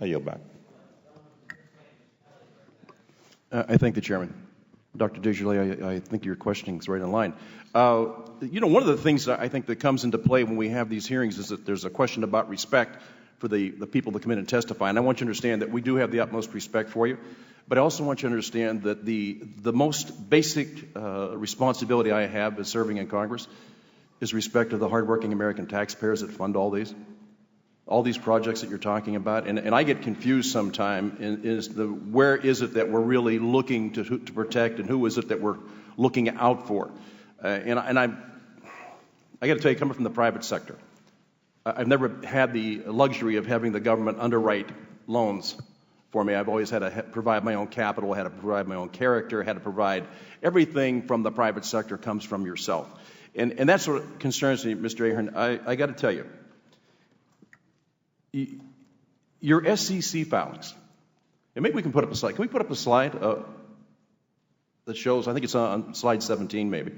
I yield back. I thank the chairman. Dr. Desjardins, I think your questioning is right in line. One of the things that I think that comes into play when we have these hearings is that there's a question about respect for the people that come in and testify. And I want you to understand that we do have the utmost respect for you. But I also want you to understand that the most basic responsibility I have as serving in Congress is respect to the hardworking American taxpayers that fund all these projects that you're talking about. And I get confused sometimes where is it that we're really looking to protect and who is it that we're looking out for. I got to tell you, coming from the private sector, I've never had the luxury of having the government underwrite loans for me. I've always had to provide my own capital, had to provide my own character, had to provide everything from the private sector comes from yourself. And that's what concerns me, Mr. Ahern. I got to tell you, your SEC filings, and maybe we can put up a slide. Can we put up a slide that shows, I think it's on slide 17 maybe.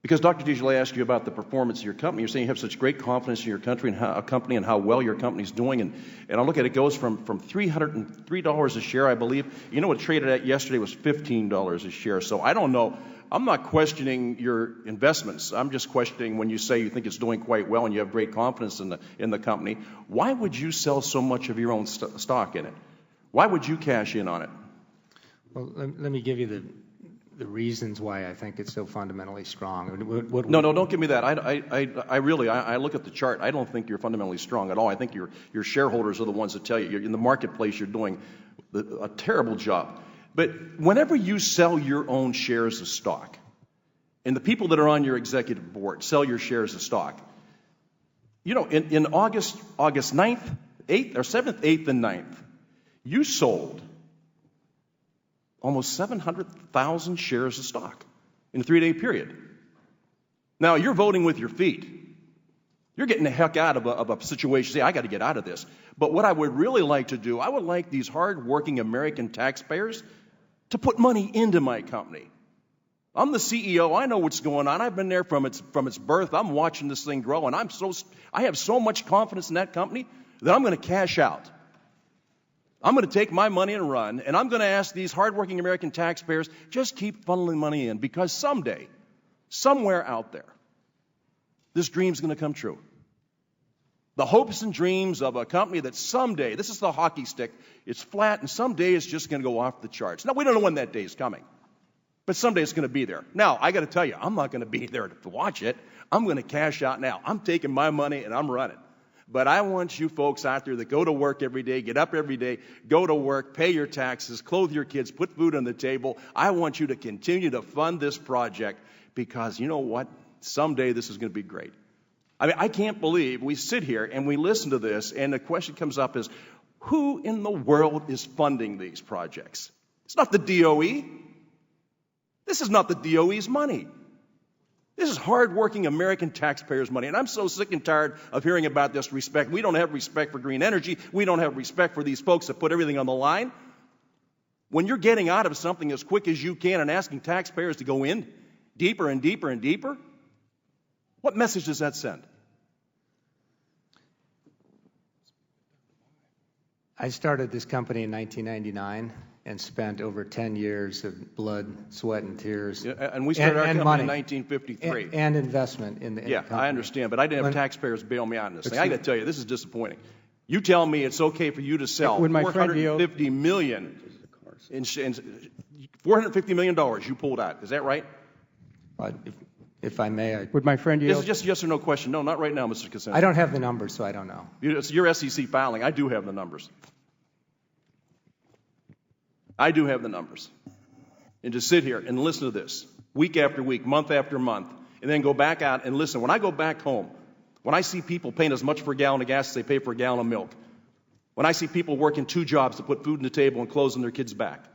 Because Dr. Desjardins asked you about the performance of your company. You're saying you have such great confidence in your company and how well your company's doing. And I look at it, goes from $303 a share, I believe. You know what it traded at yesterday was $15 a share. So I don't know. I'm not questioning your investments. I'm just questioning when you say you think it's doing quite well and you have great confidence in the company. Why would you sell so much of your own stock in it? Why would you cash in on it? Well, let me give you the reasons why I think it's so fundamentally strong. No, don't give me that. I really look at the chart. I don't think you're fundamentally strong at all. I think your shareholders are the ones that tell you. In the marketplace, you're doing a terrible job. But whenever you sell your own shares of stock, and the people that are on your executive board sell your shares of stock, in August 9th, 8th, or 7th, 8th, and 9th, you sold almost 700,000 shares of stock in a 3-day period. Now, you're voting with your feet. You're getting the heck out of a situation. Say, I got to get out of this. But what I would really like to do, I would like these hardworking American taxpayers to put money into my company. I'm the CEO. I know what's going on. I've been there from its birth. I'm watching this thing grow, and I have so much confidence in that company that I'm going to cash out. I'm going to take my money and run, and I'm going to ask these hardworking American taxpayers, just keep funneling money in, because someday, somewhere out there, this dream's going to come true. The hopes and dreams of a company that someday, this is the hockey stick, it's flat, and someday it's just going to go off the charts. Now, we don't know when that day is coming, but someday it's going to be there. Now, I got to tell you, I'm not going to be there to watch it. I'm going to cash out now. I'm taking my money, and I'm running. But I want you folks out there that go to work every day, get up every day, go to work, pay your taxes, clothe your kids, put food on the table. I want you to continue to fund this project, because you know what? Someday this is going to be great. I mean, I can't believe we sit here and we listen to this, and the question comes up is, who in the world is funding these projects? It's not the DOE. This is not the DOE's money. This is hardworking American taxpayers' money. And I'm so sick and tired of hearing about this respect. We don't have respect for green energy. We don't have respect for these folks that put everything on the line. When you're getting out of something as quick as you can and asking taxpayers to go in deeper and deeper and deeper, what message does that send? I started this company in 1999 and spent over 10 years of blood, sweat, and tears. Yeah, and we started our company money, in 1953. And investment in the company. I understand, but I didn't have taxpayers bail me out in this thing. I got to tell you, this is disappointing. You tell me it's okay for you to sell $450 million $450 million you pulled out. Is that right? If I may, would my friend yield? This is just a yes or no question. No, not right now, Mr. Kaczynski. I don't have the numbers, so I don't know. It's your SEC filing. I do have the numbers. I do have the numbers. And to sit here and listen to this week after week, month after month, and then go back out and listen. When I go back home, when I see people paying as much for a gallon of gas as they pay for a gallon of milk, when I see people working 2 jobs to put food on the table and clothes on their kids' back,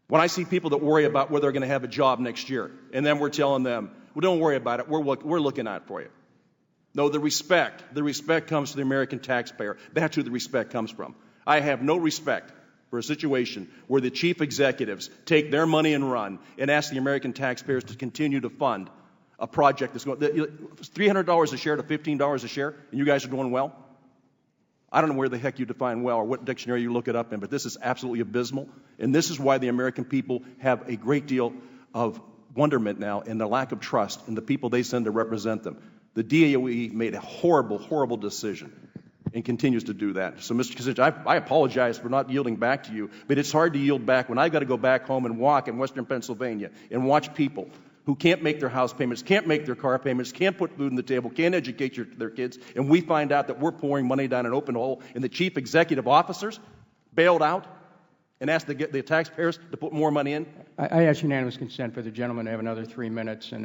when I see people that worry about whether they're going to have a job next year, and then we're telling them, well, don't worry about it, we're looking out for you. No, the respect comes to the American taxpayer. That's who the respect comes from. I have no respect for a situation where the chief executives take their money and run and ask the American taxpayers to continue to fund a project that's going $300 a share to $15 a share, and you guys are doing well? I don't know where the heck you define well or what dictionary you look it up in, but this is absolutely abysmal. And this is why the American people have a great deal of wonderment now in the lack of trust in the people they send to represent them. The DOE made a horrible, horrible decision and continues to do that. So, Mr. Kucinich, I apologize for not yielding back to you, but it's hard to yield back when I've got to go back home and walk in Western Pennsylvania and watch people who can't make their house payments, can't make their car payments, can't put food on the table, can't educate their kids, and we find out that we're pouring money down an open hole, and the chief executive officers bailed out and asked the taxpayers to put more money in. I ask unanimous consent for the gentleman to have another 3 minutes, and